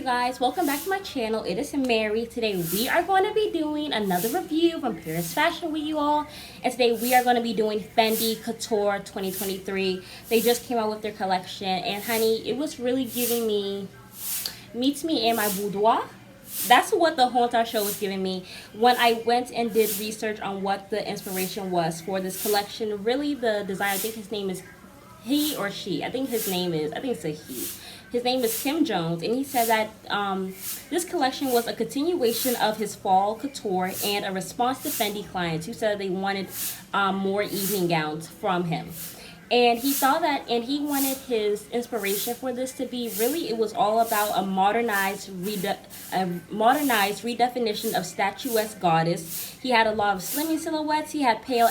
guys, welcome back to my channel. It is Mary. Today we are going to be doing another review from Paris Fashion with you all, and today we are going to be doing Fendi Couture 2023. They just came out with their collection, and honey, it was really giving me meets me in my boudoir. That's what the whole entire show was giving me. When I went and did research on what the inspiration was for this collection, really the designer, I think his name is he or she. I think it's a he. His name is Kim Jones, and he said that this collection was a continuation of his fall couture and a response to Fendi clients who said they wanted more evening gowns from him. And he saw that, and he wanted his inspiration for this to be really, it was all about a modernized redefinition of statuesque goddess. He had a lot of slimming silhouettes. He had pale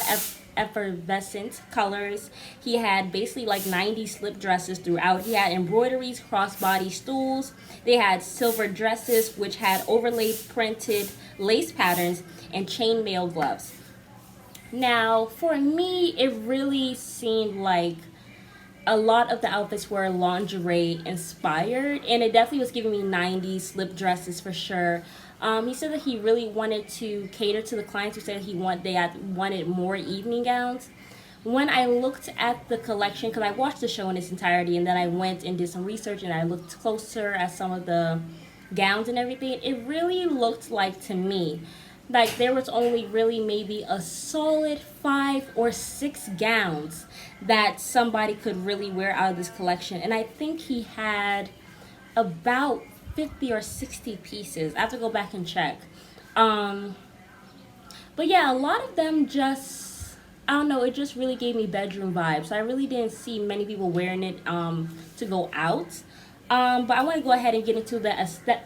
effervescent colors. He had basically like 90 slip dresses throughout. He had embroideries, crossbody stools. They had silver dresses which had overlaid printed lace patterns and chainmail gloves. Now, for me, it really seemed like a lot of the outfits were lingerie inspired, and it definitely was giving me 90s slip dresses for sure. He said that he really wanted to cater to the clients who said they had wanted more evening gowns. When I looked at the collection, because I watched the show in its entirety, and then I went and did some research and I looked closer at some of the gowns and everything, it really looked like to me like there was only really maybe a solid 5 or 6 gowns that somebody could really wear out of this collection. And I think he had about 50 or 60 pieces. I have to go back and check. But yeah, a lot of them just, I don't know, it just really gave me bedroom vibes. So I really didn't see many people wearing it to go out. But I want to go ahead and get into the aesthetic.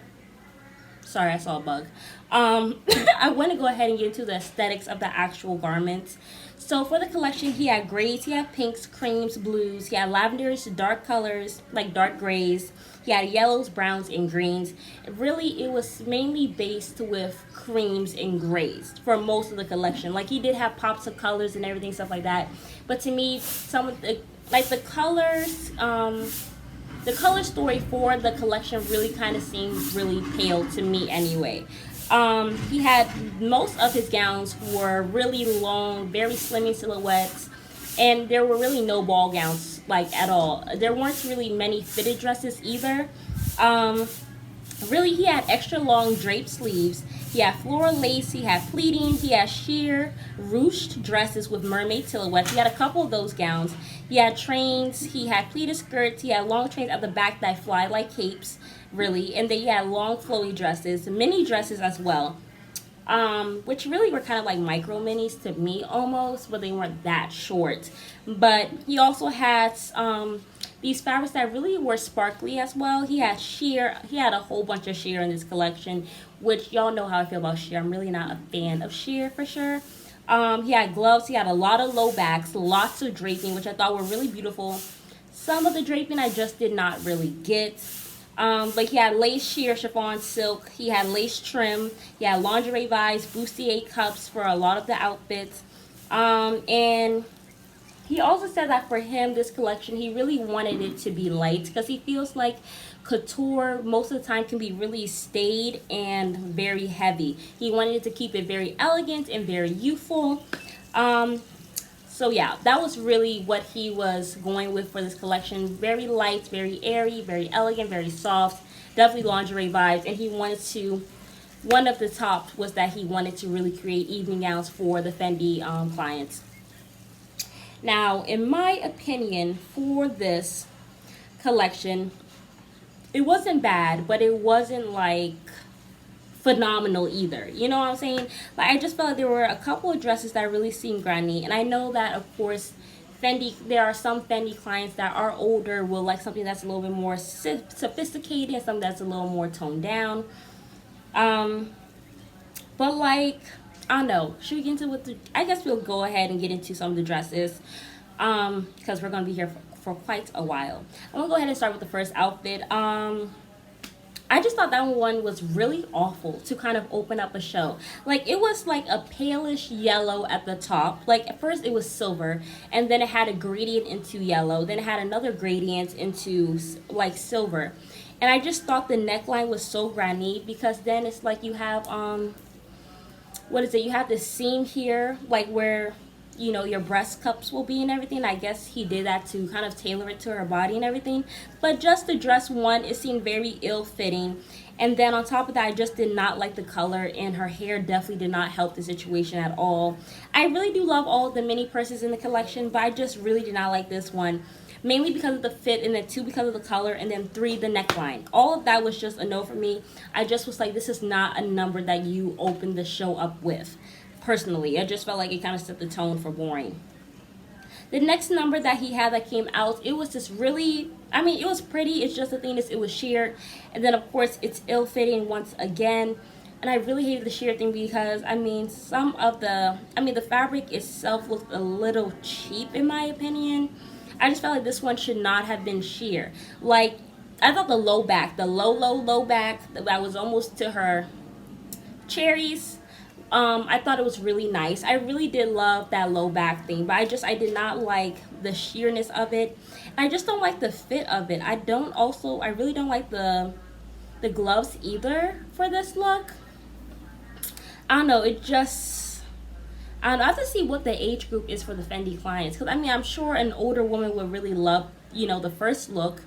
Sorry, I saw a bug. I want to go ahead and get into the aesthetics of the actual garments. So for the collection, he had grays, he had pinks, creams, blues, he had lavenders, dark colors, like dark grays, he had yellows, browns, and greens. Really, it was mainly based with creams and grays for most of the collection. Like, he did have pops of colors and everything, stuff like that. But to me, some of the, like the colors, the color story for the collection really kind of seemed really pale to me anyway. He had, most of his gowns were really long, very slimming silhouettes, and there were really no ball gowns, like, at all. There weren't really many fitted dresses either. Really, he had extra long draped sleeves. He had floral lace, he had pleating, he had sheer ruched dresses with mermaid silhouettes. He had a couple of those gowns. He had trains, he had pleated skirts, he had long trains at the back that fly like capes, really. And then he had long flowy dresses, mini dresses as well, which really were kind of like micro minis to me almost, but they weren't that short. But he also had these fabrics that really were sparkly as well. He had sheer, he had a whole bunch of sheer in this collection, which y'all know how I feel about sheer. I'm really not a fan of sheer for sure. He had gloves, he had a lot of low backs, lots of draping, which I thought were really beautiful. Some of the draping I just did not really get. But he had lace, sheer, chiffon, silk. He had lace trim. He had lingerie vibes, bustier cups for a lot of the outfits. And he also said that for him, this collection, he really wanted it to be light because he feels like couture most of the time can be really staid and very heavy. He wanted to keep it very elegant and very youthful. So yeah, that was really what he was going with for this collection. Very light, very airy, very elegant, very soft. Definitely lingerie vibes. And he wanted to, one of the tops was that he wanted to really create evening gowns for the Fendi clients. Now, in my opinion, for this collection, it wasn't bad, but it wasn't like phenomenal either. You know what I'm saying? Like, I just felt like there were a couple of dresses that really seemed granny, and I know that, of course, Fendi, there are some Fendi clients that are older, will like something that's a little bit more sophisticated and something that's a little more toned down. But like, I don't know, should we get into what the, I guess we'll go ahead and get into some of the dresses, because we're going to be here for quite a while. I'm going to go ahead and start with the first outfit. I just thought that one was really awful to kind of open up a show. Like, it was like a palish yellow at the top. Like, at first it was silver, and then it had a gradient into yellow. Then it had another gradient into, like, silver. And I just thought the neckline was so granite, because then it's like you have what is it, you have this seam here, like where, you know, your breast cups will be and everything. I guess he did that to kind of tailor it to her body and everything. But just the dress, one, it seemed very ill-fitting. And then on top of that, I just did not like the color, and her hair definitely did not help the situation at all. I really do love all the mini purses in the collection, but I just really did not like this one. Mainly because of the fit, and then 2, because of the color, and then 3, the neckline. All of that was just a no for me. I just was like, this is not a number that you open the show up with. Personally, I just felt like it kind of set the tone for boring. The next number that he had that came out, it was just really, I mean, it was pretty. It's just the thing is, it was sheer. And then, of course, it's ill-fitting once again. And I really hated the sheer thing because, I mean, the fabric itself looked a little cheap in my opinion. I just felt like this one should not have been sheer. Like, I thought the low back, the low back, that was almost to her cherries. I thought it was really nice. I really did love that low back thing, but I did not like the sheerness of it. I just don't like the fit of it. I really don't like the gloves either for this look. I don't know, I don't know. I have to see what the age group is for the Fendi clients, because I mean, I'm sure an older woman would really love, you know, the first look.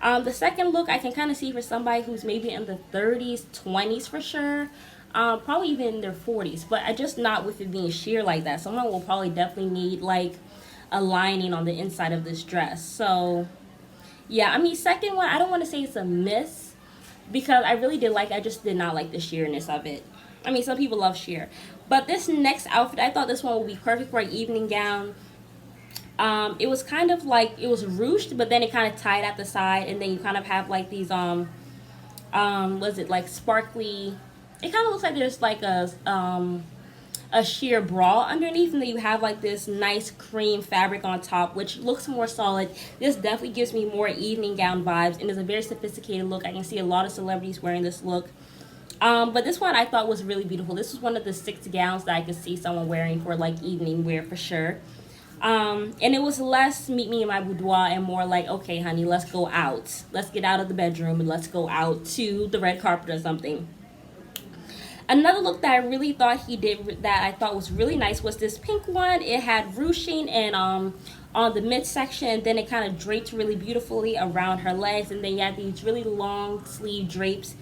The second look, I can kind of see for somebody who's maybe in the 30s, 20s for sure. Probably even in their 40s, but I just not with it being sheer like that. Someone will probably definitely need like a lining on the inside of this dress. So yeah, I mean, second one, I don't want to say it's a miss, because I really did like, I just did not like the sheerness of it. I mean, some people love sheer. But this next outfit, I thought this one would be perfect for an evening gown. It was kind of like, it was ruched, but then it kind of tied at the side, and then you kind of have like these was it like sparkly, it kind of looks like there's like a sheer bra underneath, and then you have like this nice cream fabric on top, which looks more solid. This definitely gives me more evening gown vibes, and it's a very sophisticated look. I can see a lot of celebrities wearing this look. But this one I thought was really beautiful. This was one of the 6 gowns that I could see someone wearing for like evening wear for sure. And it was less meet me in my boudoir and more like, okay, honey, let's go out. Let's get out of the bedroom and let's go out to the red carpet or something. Another look that I really thought he did that I thought was really nice was this pink one. It had ruching and on the midsection, and then it kind of draped really beautifully around her legs, and then you had these really long sleeve drapes.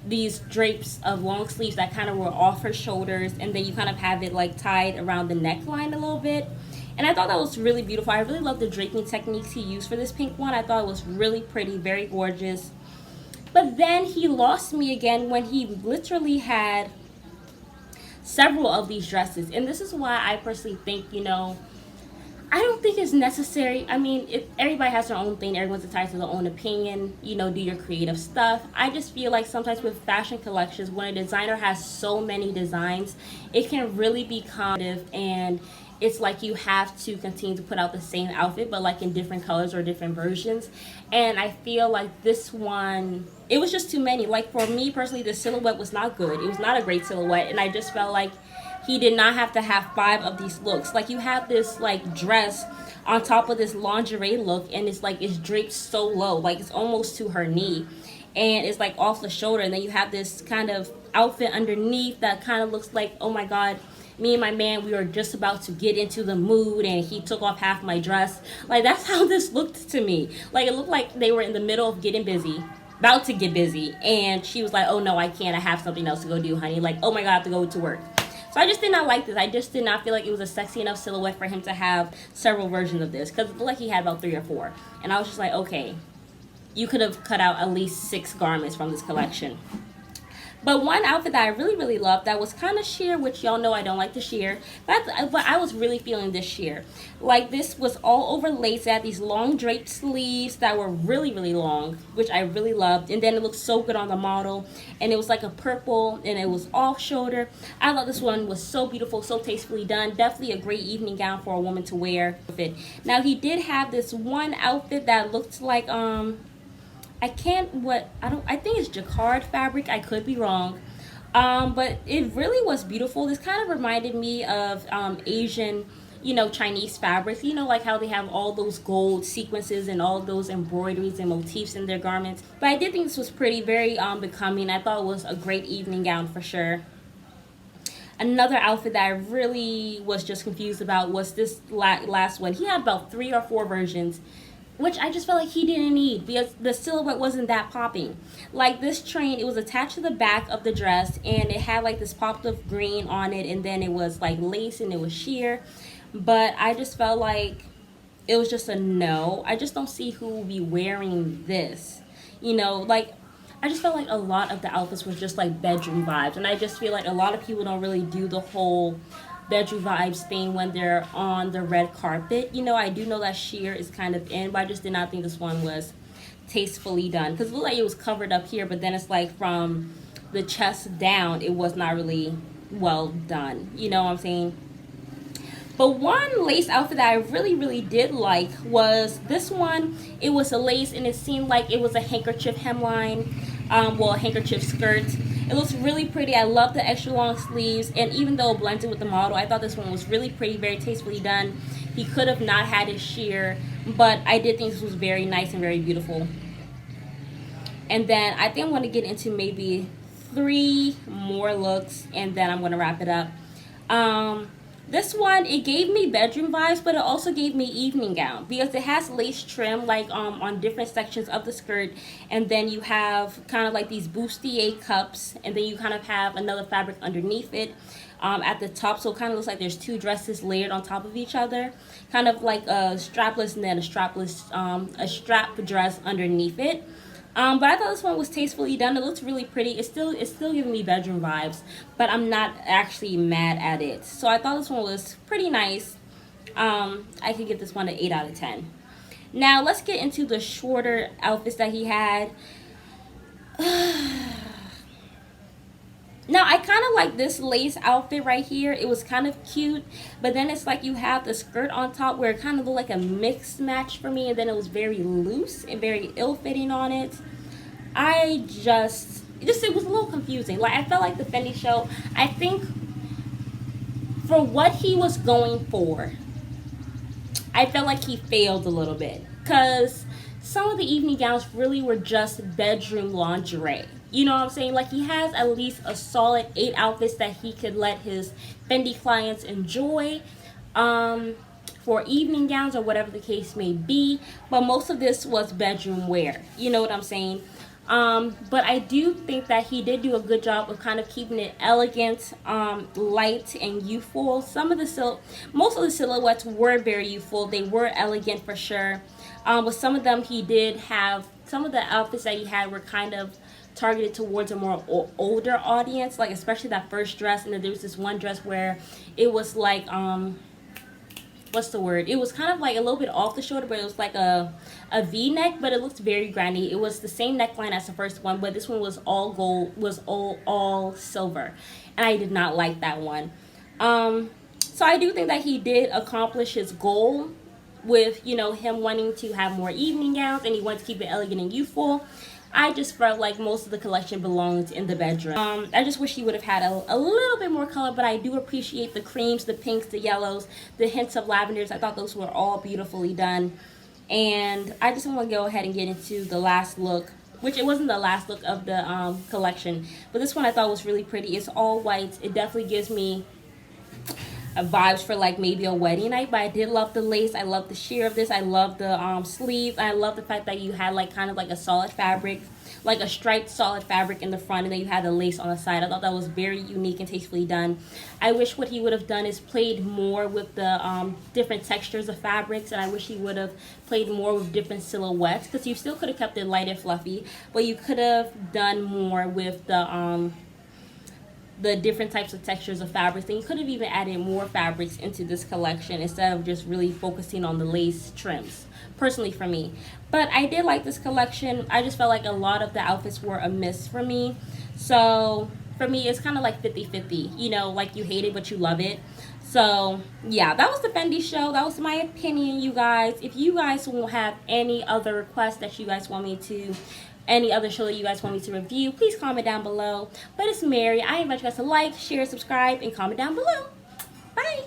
These drapes of long sleeves that kind of were off her shoulders, and then you kind of have it like tied around the neckline a little bit. And I thought that was really beautiful. I really love the draping techniques he used for this pink one. I thought it was really pretty, very gorgeous. But then he lost me again when he literally had several of these dresses. And this is why I personally think, you know, I don't think it's necessary. I mean, if everybody has their own thing, everyone's entitled to their own opinion, you know, do your creative stuff. I just feel like sometimes with fashion collections, when a designer has so many designs, it can really be competitive, and it's like you have to continue to put out the same outfit, but like in different colors or different versions. And I feel like this one, it was just too many. Like for me personally, the silhouette was not good. It was not a great silhouette, and I just felt like he did not have to have 5 of these looks. Like you have this like dress on top of this lingerie look, and it's like it's draped so low, like it's almost to her knee, and it's like off the shoulder, and then you have this kind of outfit underneath that kind of looks like, oh my god, me and my man, we were just about to get into the mood, and he took off half my dress. Like that's how this looked to me. Like it looked like they were in the middle of getting busy, about to get busy, and she was like, oh no, I can't, I have something else to go do, honey. Like, oh my god, I have to go to work. So I just did not like this. I just did not feel like it was a sexy enough silhouette for him to have several versions of this, because it looked like he had about 3 or 4. And I was just like, okay, you could have cut out at least 6 garments from this collection. But one outfit that I really, really loved that was kind of sheer, which y'all know I don't like the sheer, but I was really feeling this sheer. Like this was all over lace. It had these long draped sleeves that were really, really long, which I really loved. And then it looked so good on the model. And it was like a purple, and it was off shoulder. I thought this one was so beautiful, so tastefully done. Definitely a great evening gown for a woman to wear. Now he did have this one outfit that looked like I think it's jacquard fabric. I could be wrong. But it really was beautiful. This kind of reminded me of Asian you know, Chinese fabrics, you know, like how they have all those gold sequences and all those embroideries and motifs in their garments. But I did think this was pretty, very becoming. I thought it was a great evening gown for sure. Another outfit that I really was just confused about was this last one. He had about 3 or 4 versions, which I just felt like he didn't need because the silhouette wasn't that popping. Like this train, it was attached to the back of the dress and it had like this popped of green on it, and then it was like lace and it was sheer. But I just felt like it was just a no. I just don't see who will be wearing this. You know, like I just felt like a lot of the outfits were just like bedroom vibes, and I just feel like a lot of people don't really do the whole bedroom vibes thing when they're on the red carpet. You know, I do know that sheer is kind of in, but I just did not think this one was tastefully done because it looked like it was covered up here, but then it's like from the chest down, it was not really well done. You know what I'm saying? But one lace outfit that I really did like was this one. It was a lace and it seemed like it was a handkerchief hemline, well, a handkerchief skirt. It looks really pretty. I love the extra long sleeves, and even though it blended with the model, I thought this one was really pretty, very tastefully done. He could have not had it sheer, but I did think this was very nice and very beautiful. And then I think I'm going to get into maybe 3 more looks, and then I'm going to wrap it up. This one, it gave me bedroom vibes, but it also gave me evening gown because it has lace trim like on different sections of the skirt, and then you have kind of like these bustier cups, and then you kind of have another fabric underneath it at the top, so it kind of looks like there's 2 dresses layered on top of each other, kind of like a strapless and then a strap dress underneath it. But I thought this one was tastefully done. It looks really pretty. It's still giving me bedroom vibes, but I'm not actually mad at it. So I thought this one was pretty nice. I could give this one an 8 out of 10. Now let's get into the shorter outfits that he had. Now I kind of like this lace outfit right here. It was kind of cute, but then it's like you have the skirt on top where it kind of looked like a mixed match for me, and then it was very loose and very ill-fitting on it. It was a little confusing. Like I felt like the Fendi show, I think for what he was going for, I felt like he failed a little bit because some of the evening gowns really were just bedroom lingerie. You know what I'm saying? Like he has at least a solid 8 outfits that he could let his Fendi clients enjoy for evening gowns or whatever the case may be. But most of this was bedroom wear. You know what I'm saying? But I do think that he did do a good job of kind of keeping it elegant, light, and youthful. Most of the silhouettes were very youthful. They were elegant for sure. But some of them he did have, some of the outfits that he had were kind of targeted towards a more older audience, like especially that first dress. And then there was this one dress where it was like what's the word, it was kind of like a little bit off the shoulder, but it was like a v-neck, but it looked very grandy. It was the same neckline as the first one, but this one was all gold, was all silver, and I did not like that one. So I do think that he did accomplish his goal with, you know, him wanting to have more evening gowns, and he wanted to keep it elegant and youthful. I just felt like most of the collection belonged in the bedroom. I just wish he would have had a little bit more color, but I do appreciate the creams, the pinks, the yellows, the hints of lavenders. I thought those were all beautifully done. And I just want to go ahead and get into the last look, which it wasn't the last look of the collection, but this one I thought was really pretty. It's all white. It definitely gives me vibes for like maybe a wedding night, but I did love the lace. I love the sheer of this. I love the sleeve. I love the fact that you had like kind of like a solid fabric, like a striped solid fabric in the front, and then you had the lace on the side. I thought that was very unique and tastefully done. I wish what he would have done is played more with the different textures of fabrics, and I wish he would have played more with different silhouettes, because you still could have kept it light and fluffy, but you could have done more with the different types of textures of fabrics, and you could have even added more fabrics into this collection instead of just really focusing on the lace trims, personally for me. But I did like this collection. I just felt like a lot of the outfits were a miss for me. So for me, it's kind of like 50-50, you know, like you hate it but you love it. So yeah, that was the Fendi show. That was my opinion, you guys. If you guys will have any other requests that you guys want me to, any other show that you guys want me to review, please comment down below. But it's Mary. I invite you guys to like, share, subscribe, and comment down below. Bye.